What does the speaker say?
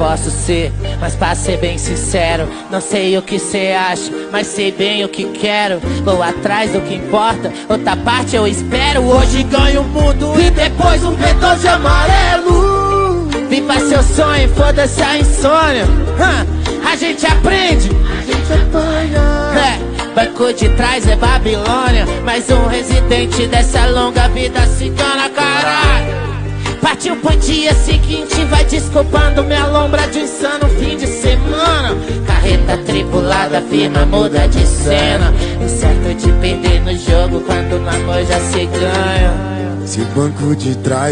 posso ser, mas pra ser bem sincero, não sei o que cê acha, mas sei bem o que quero. Vou atrás do que importa, outra parte eu espero. Hoje ganho o mundo e depois um betão de amarelo. Viva seu sonho, foda-se a insônia. A gente aprende, a gente apanha. Banco de trás é Babilônia, mais um residente dessa longa vida cigana, caralho. Partiu pro dia seguinte, vai desculpando minha lombra de insano fim de semana. Carreta tripulada, firma muda de cena. Incerto de perder no jogo quando na amor já se ganha. Se o banco de trás